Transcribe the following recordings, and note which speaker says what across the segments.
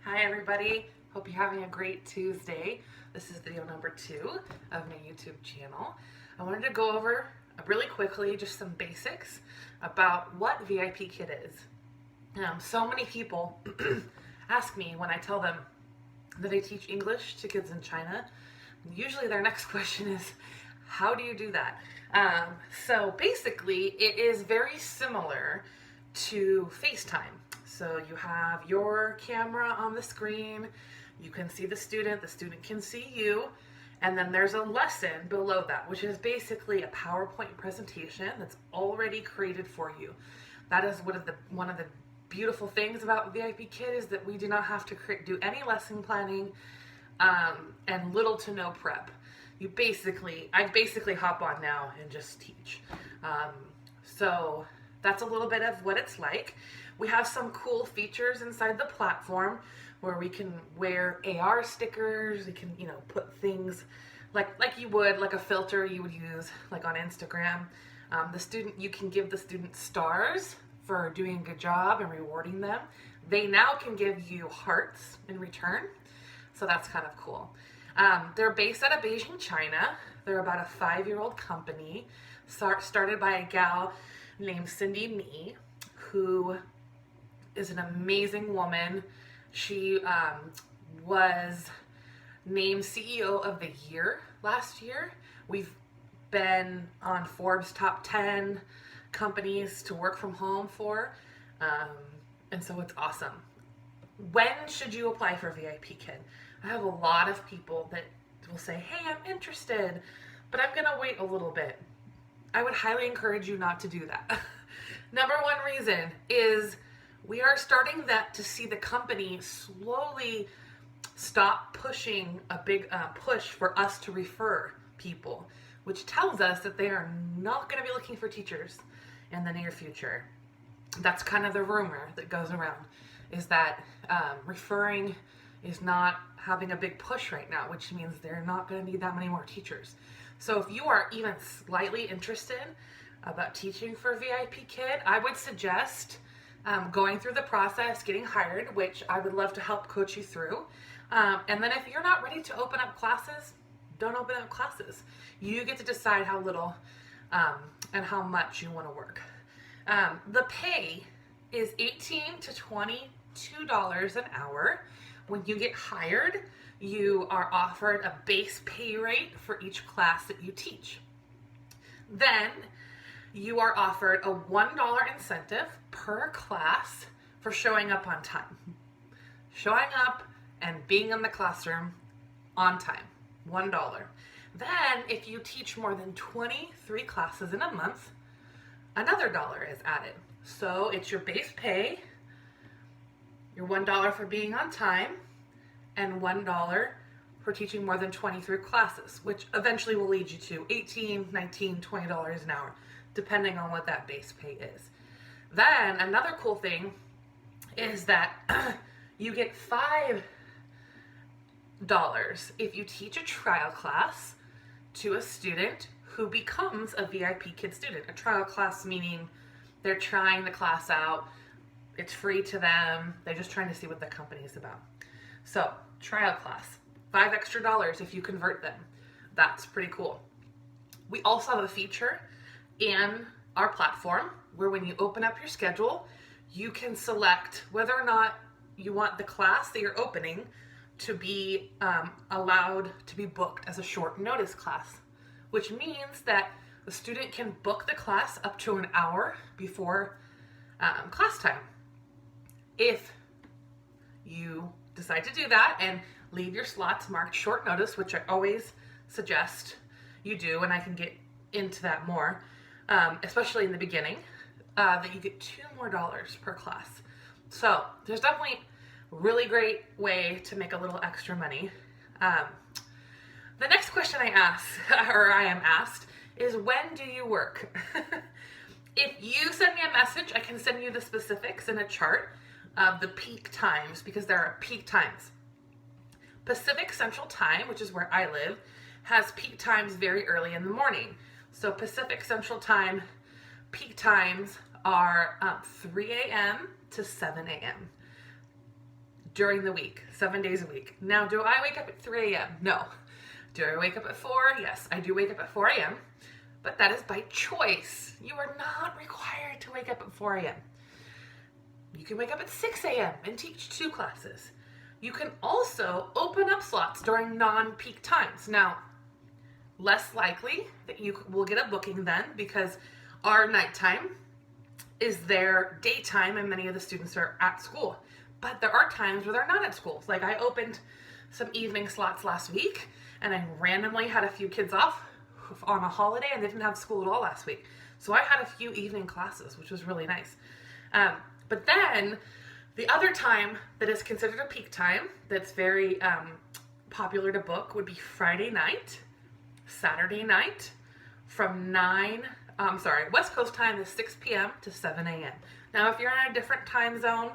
Speaker 1: Hi everybody, hope you're having a great Tuesday. This is video number 2 of my YouTube channel. I wanted to go over really quickly just some basics about what VIPKid is. So many people ask me when I tell them that I teach English to kids in China. Usually their next question is, how do you do that? So basically it is very similar to FaceTime. So you have your camera on the screen, you can see the student can see you, and then there's a lesson below that, which is basically a PowerPoint presentation that's already created for you. That is one of the beautiful things about VIPKid is that we do not have to do any lesson planning and little to no prep. I basically hop on now and just teach. So that's a little bit of what it's like. We have some cool features inside the platform where we can wear AR stickers. We can, put things like you would, like a filter you would use like on Instagram. You can give the student stars for doing a good job and rewarding them. They now can give you hearts in return. So that's kind of cool. They're based out of Beijing, China. They're about a 5-year-old company started by a gal named Cindy Mi, who is an amazing woman. She was named CEO of the year last year. We've been on Forbes top 10 companies to work from home for, and so it's awesome. When should you apply for VIPKid? I have a lot of people that will say, hey, I'm interested, but I'm gonna wait a little bit. I would highly encourage you not to do that. Number one reason is we are starting to see the company slowly stop pushing a big push for us to refer people, which tells us that they are not going to be looking for teachers in the near future. That's kind of the rumor that goes around, is that referring is not having a big push right now, which means they're not going to need that many more teachers. So if you are even slightly interested about teaching for VIPKid, I would suggest going through the process, getting hired, which I would love to help coach you through. And then if you're not ready to open up classes, don't open up classes. You get to decide how little and how much you want to work. The pay is $18 to $22 an hour. When you get hired, you are offered a base pay rate for each class that you teach. Then you are offered a $1 incentive per class for showing up on time. Showing up and being in the classroom on time, $1. Then if you teach more than 23 classes in a month, another $1 is added. So it's your base pay, your $1 for being on time, and $1 for teaching more than 23 classes, which eventually will lead you to $18, $19, $20 an hour, depending on what that base pay is. Then another cool thing is that you get $5 if you teach a trial class to a student who becomes a VIPKid student. A trial class meaning they're trying the class out. It's free to them. They're just trying to see what the company is about. So, trial class, $5 extra if you convert them. That's pretty cool. We also have a feature in our platform where when you open up your schedule, you can select whether or not you want the class that you're opening to be allowed to be booked as a short notice class, which means that the student can book the class up to an hour before class time. If you decide to do that and leave your slots marked short notice, which I always suggest you do, and I can get into that more, especially in the beginning, that you get $2 more per class. So there's definitely a really great way to make a little extra money. The next question I am asked, is when do you work? If you send me a message, I can send you the specifics in a chart of the peak times, because there are peak times. Pacific Central Time, which is where I live, has peak times very early in the morning. So Pacific Central Time peak times are 3 a.m. to 7 a.m. during the week, 7 days a week. Now, do I wake up at 3 a.m.? No. Do I wake up at 4? Yes, I do wake up at 4 a.m., but that is by choice. You are not required to wake up at 4 a.m. You can wake up at 6 a.m. and teach 2 classes. You can also open up slots during non-peak times. Now, less likely that you will get a booking then, because our nighttime is their daytime and many of the students are at school. But there are times where they're not at school. Like I opened some evening slots last week and I randomly had a few kids off on a holiday and they didn't have school at all last week. So I had a few evening classes, which was really nice. But then the other time that is considered a peak time that's very popular to book would be Friday night, Saturday night from West Coast time is 6 p.m. to 7 a.m. Now, if you're in a different time zone,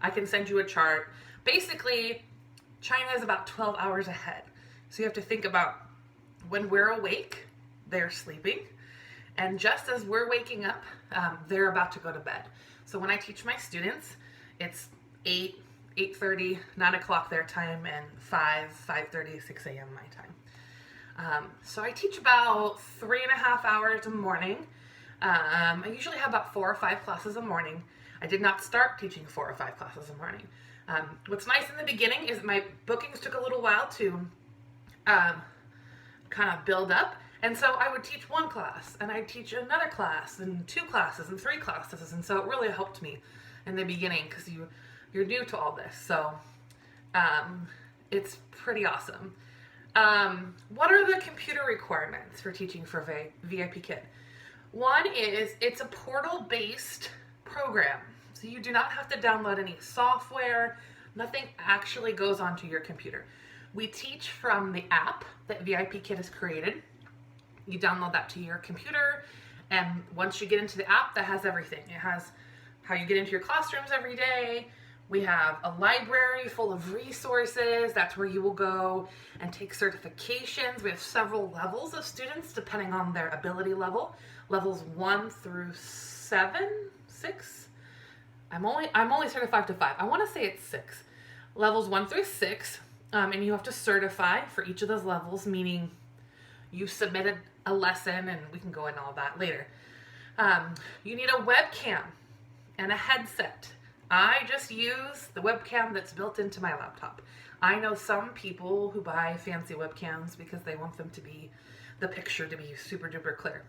Speaker 1: I can send you a chart. Basically, China is about 12 hours ahead. So you have to think about when we're awake, they're sleeping. And just as we're waking up, they're about to go to bed. So when I teach my students, it's 8, 8:30, 9 o'clock their time, and 5:30, 6 a.m. my time. So I teach about 3.5 hours a morning. I usually have about 4 or 5 classes a morning. I did not start teaching 4 or 5 classes a morning. What's nice in the beginning is my bookings took a little while to kind of build up. And so I would teach 1 class, and I'd teach another class, and 2 classes, and 3 classes. And so it really helped me in the beginning because you're new to all this. So it's pretty awesome. What are the computer requirements for teaching for VIPKid? One is it's a portal-based program. So you do not have to download any software. Nothing actually goes onto your computer. We teach from the app that VIPKid has created. You download that to your computer, and once you get into the app, that has everything. It has how you get into your classrooms every day. We have a library full of resources. That's where you will go and take certifications. We have several levels of students depending on their ability level. Levels 1 through 7, 6. I'm only certified to 5. I want to say it's 6. Levels 1 through 6, and you have to certify for each of those levels, meaning you submitted a lesson, and we can go into all that later. You need a webcam and a headset. I just use the webcam that's built into my laptop. I know some people who buy fancy webcams because they want the picture to be super duper clear.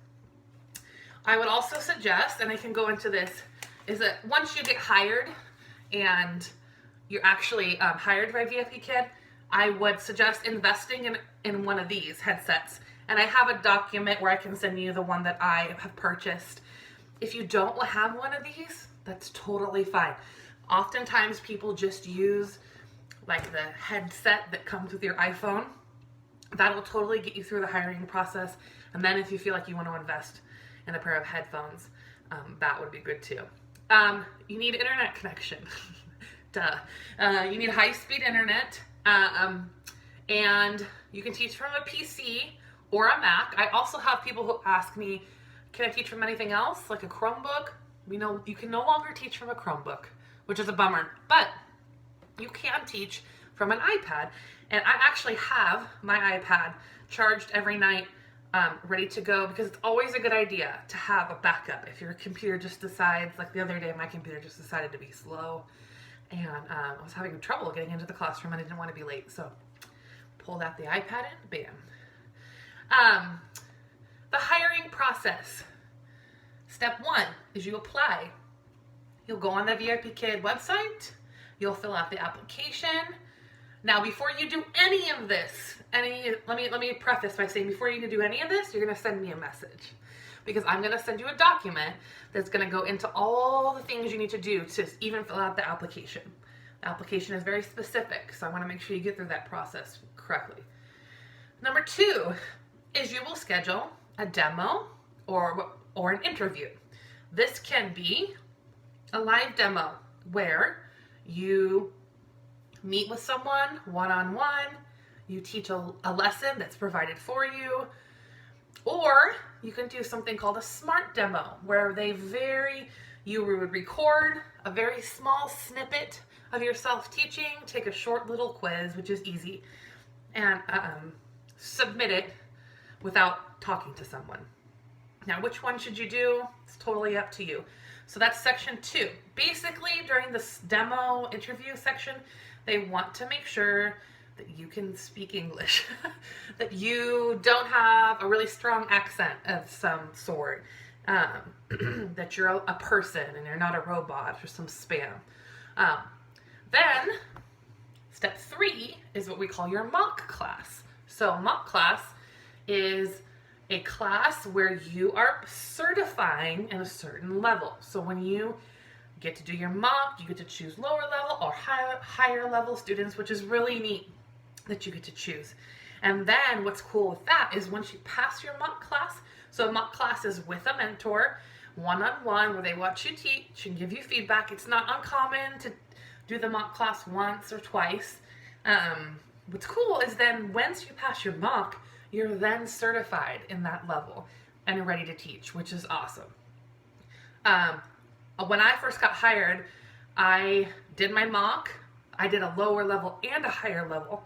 Speaker 1: I would also suggest, and I can go into this, is that once you get hired and you're actually hired by VIPKid, I would suggest investing in one of these headsets. And I have a document where I can send you the one that I have purchased. If you don't have one of these, that's totally fine. Oftentimes people just use like the headset that comes with your iPhone. That'll totally get you through the hiring process. And then if you feel like you want to invest in a pair of headphones, that would be good too. You need internet connection. Duh. You need high-speed internet. And you can teach from a PC or a Mac. I also have people who ask me, can I teach from anything else, like a Chromebook? We know you can no longer teach from a Chromebook, which is a bummer, but you can teach from an iPad. And I actually have my iPad charged every night, ready to go, because it's always a good idea to have a backup. If your computer just decides, like the other day, my computer just decided to be slow, and I was having trouble getting into the classroom, and I didn't want to be late, so pulled out the iPad and bam. The hiring process. Step 1 is you apply. You'll go on the VIPKid website. You'll fill out the application. Now, before you do any of this, let me preface by saying before you do any of this, you're going to send me a message, because I'm going to send you a document that's going to go into all the things you need to do to even fill out the application. The application is very specific, so I want to make sure you get through that process correctly. Number 2 is you will schedule a demo or an interview. This can be a live demo where you meet with someone one-on-one, you teach a lesson that's provided for you, or you can do something called a smart demo where you would record a very small snippet of yourself teaching, take a short little quiz, which is easy, and submit it without talking to someone. Now, which one should you do? It's totally up to you. So that's section 2. Basically, during this demo interview section, they want to make sure that you can speak English, that you don't have a really strong accent of some sort, that you're a person and you're not a robot or some spam. Then, step 3 is what we call your mock class. So mock class is a class where you are certifying in a certain level. So when you get to do your mock, you get to choose lower level or higher level students, which is really neat that you get to choose. And then what's cool with that is once you pass your mock class, so a mock class is with a mentor, one-on-one, where they watch you teach and give you feedback. It's not uncommon to do the mock class once or twice. What's cool is then once you pass your mock, you're then certified in that level and ready to teach, which is awesome. When I first got hired, I did my mock, I did a lower level and a higher level,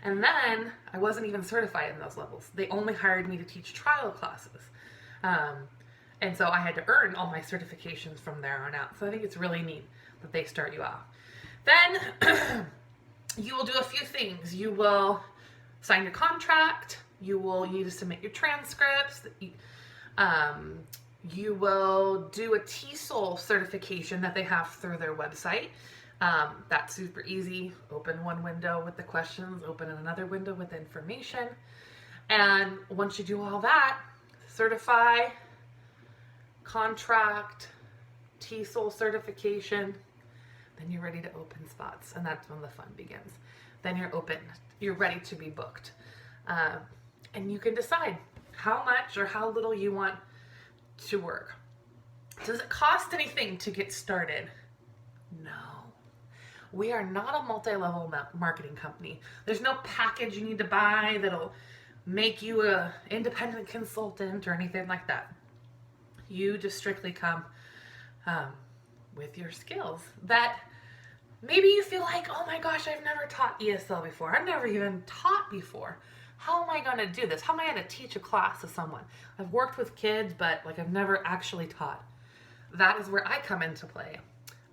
Speaker 1: and then I wasn't even certified in those levels. They only hired me to teach trial classes. And so I had to earn all my certifications from there on out. So I think it's really neat that they start you off. Then you will do a few things. You will sign your contract. You will need to submit your transcripts. You will do a TESOL certification that they have through their website. That's super easy. Open one window with the questions, open another window with the information. And once you do all that, certify, contract, TESOL certification, then you're ready to open spots. And that's when the fun begins. Then you're open. You're ready to be booked. And you can decide how much or how little you want to work. Does it cost anything to get started? No. We are not a multi-level marketing company. There's no package you need to buy that'll make you an independent consultant or anything like that. You just strictly come with your skills that maybe you feel like, oh my gosh, I've never taught ESL before. I've never even taught before. How am I going to do this? How am I going to teach a class to someone? I've worked with kids, but like I've never actually taught. That is where I come into play.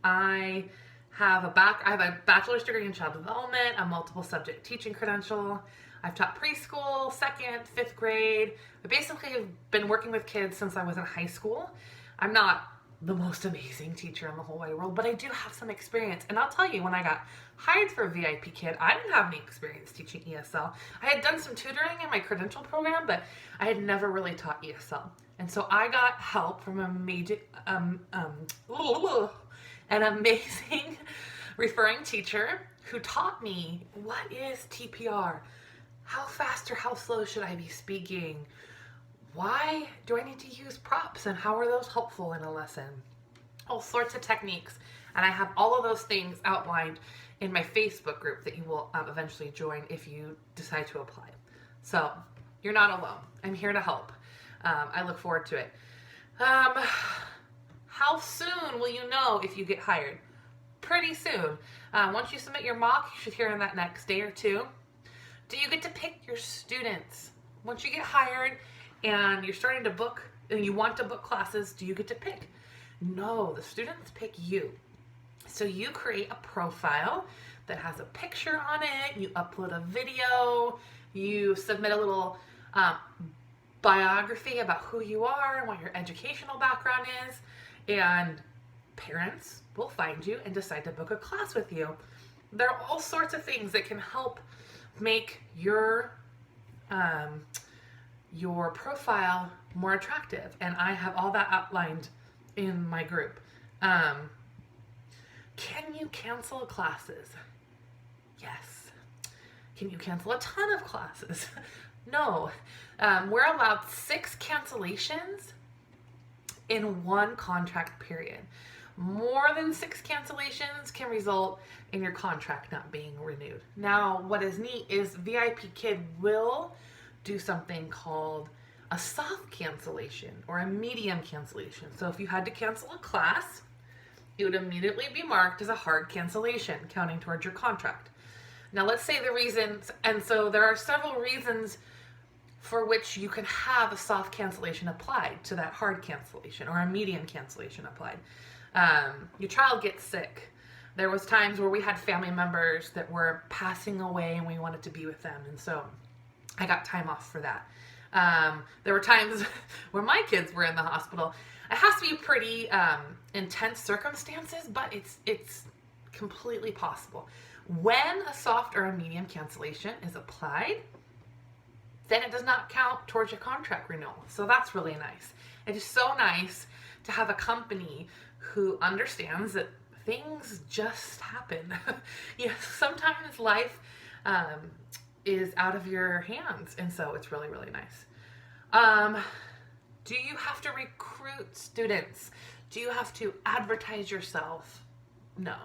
Speaker 1: I have a bachelor's degree in child development, a multiple subject teaching credential. I've taught preschool, 2nd, 5th grade. I basically have been working with kids since I was in high school. I'm not the most amazing teacher in the whole wide world, but I do have some experience. And I'll tell you, when I got hired for VIPKid, I didn't have any experience teaching ESL. I had done some tutoring in my credential program, but I had never really taught ESL. And so I got help from an amazing referring teacher who taught me what is TPR, how fast or how slow should I be speaking, why do I need to use props and how are those helpful in a lesson, all sorts of techniques. And I have all of those things outlined in my Facebook group that you will eventually join if you decide to apply. So you're not alone. I'm here to help. I look forward to it. How soon will you know if you get hired? Pretty soon. Once you submit your mock, you should hear in that next day or two. Do you get to pick your students? Once you get hired and you're starting to book and you want to book classes, do you get to pick? No, the students pick you. So you create a profile that has a picture on it, you upload a video, you submit a little biography about who you are and what your educational background is, and parents will find you and decide to book a class with you. There are all sorts of things that can help make your profile more attractive, and I have all that outlined in my group. Can you cancel classes? Yes. Can you cancel a ton of classes? No. We're allowed 6 cancellations in one contract period. More than 6 cancellations can result in your contract not being renewed. Now, what is neat is VIPKid will do something called a soft cancellation or a medium cancellation. So if you had to cancel a class, it would immediately be marked as a hard cancellation, counting towards your contract. Now, let's say the reasons, and so there are several reasons for which you can have a soft cancellation applied to that hard cancellation, or a medium cancellation applied. Your child gets sick. There was times where we had family members that were passing away and we wanted to be with them, and so I got time off for that. There were times where my kids were in the hospital. It has to be pretty intense circumstances, but it's completely possible. When a soft or a medium cancellation is applied, then it does not count towards your contract renewal. So that's really nice. It is so nice to have a company who understands that things just happen. Sometimes life is out of your hands, and so it's really, really nice. Do you have to recruit students? Do you have to advertise yourself? No.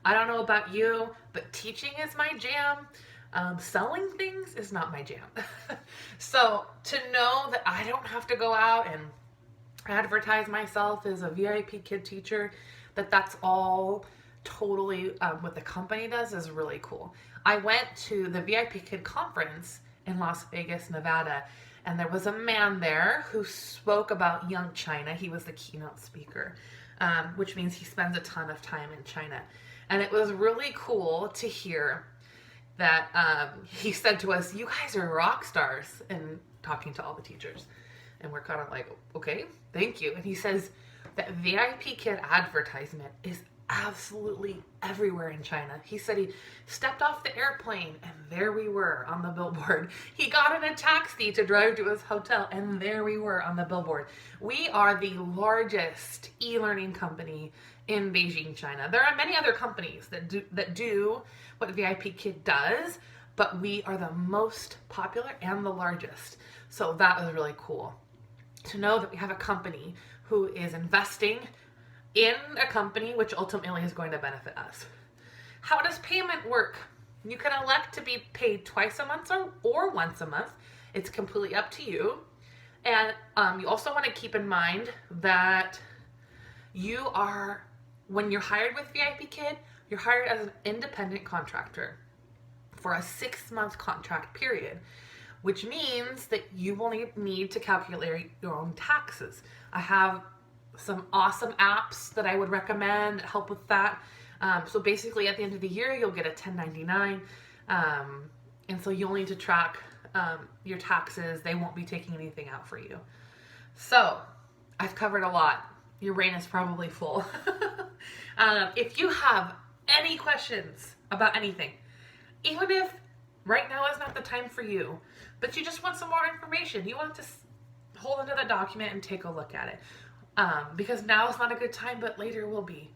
Speaker 1: I don't know about you, but teaching is my jam. Selling things is not my jam. So to know that I don't have to go out and advertise myself as a VIPKid teacher, that's all totally what the company does, is really cool. I went to the VIPKid conference in Las Vegas, Nevada, and there was a man there who spoke about young China. He was the keynote speaker, which means he spends a ton of time in China. And it was really cool to hear that he said to us, "You guys are rock stars," and talking to all the teachers. And we're kind of like, okay, thank you. And he says that VIPKid advertisement is absolutely everywhere in China. He said he stepped off the airplane and there we were on the billboard. He got in a taxi to drive to his hotel and there we were on the billboard. We are the largest e-learning company in Beijing, China. There are many other companies that do what VIPKid does, but we are the most popular and the largest. So that was really cool to know that we have a company who is investing in a company which ultimately is going to benefit us. How does payment work? You can elect to be paid twice a month or once a month. It's completely up to you. And you also want to keep in mind that when you're hired with VIPKid, you're hired as an independent contractor for a 6-month contract period, which means that you will need to calculate your own taxes. I have some awesome apps that I would recommend that help with that. So basically at the end of the year, you'll get a 1099. And so you'll need to track your taxes. They won't be taking anything out for you. So I've covered a lot. Your brain is probably full. If you have any questions about anything, even if right now is not the time for you, but you just want some more information, you want to hold onto the document and take a look at it. Because now is not a good time, but later will be.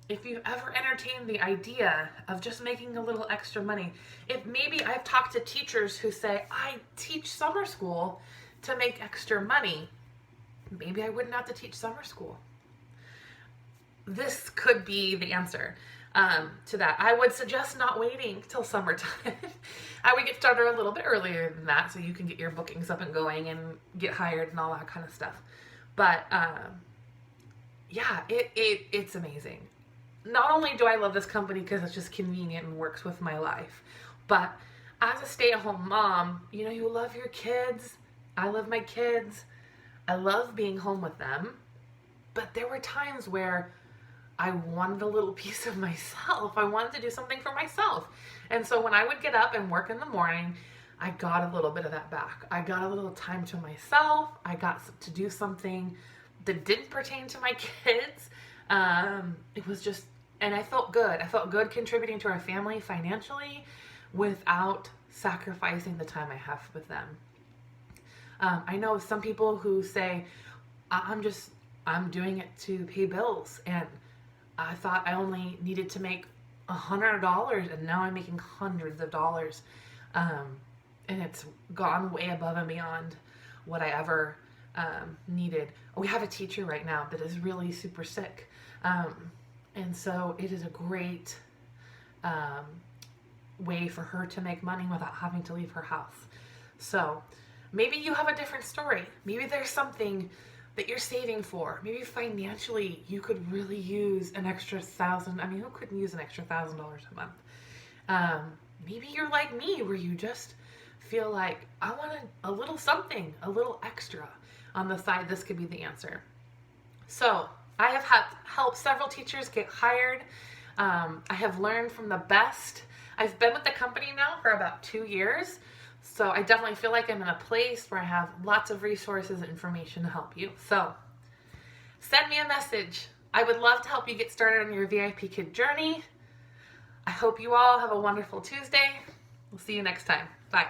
Speaker 1: If you've ever entertained the idea of just making a little extra money, if maybe I've talked to teachers who say, I teach summer school to make extra money, maybe I wouldn't have to teach summer school. This could be the answer to that. I would suggest not waiting till summertime. I would get started a little bit earlier than that so you can get your bookings up and going and get hired and all that kind of stuff. But yeah, it's amazing. Not only do I love this company because it's just convenient and works with my life, but as a stay-at-home mom, you love your kids. I love my kids. I love being home with them. But there were times where I wanted a little piece of myself. I wanted to do something for myself. And so when I would get up and work in the morning, I got a little bit of that back. I got a little time to myself. I got to do something that didn't pertain to my kids. It was just, and I felt good. I felt good contributing to our family financially without sacrificing the time I have with them. I know some people who say, I'm doing it to pay bills, and I thought I only needed to make $100, and now I'm making hundreds of dollars. And it's gone way above and beyond what I ever needed. We have a teacher right now that is really super sick. And so it is a great way for her to make money without having to leave her house. So maybe you have a different story. Maybe there's something that you're saving for. Maybe financially you could really use an extra $1,000. I mean, who couldn't use an extra $1,000 a month? Maybe you're like me, where you just feel like, I want a little something, a little extra on the side. This could be the answer. So I have helped several teachers get hired. I have learned from the best. I've been with the company now for about 2 years. So I definitely feel like I'm in a place where I have lots of resources and information to help you. So send me a message. I would love to help you get started on your VIPKid journey. I hope you all have a wonderful Tuesday. We'll see you next time. Bye.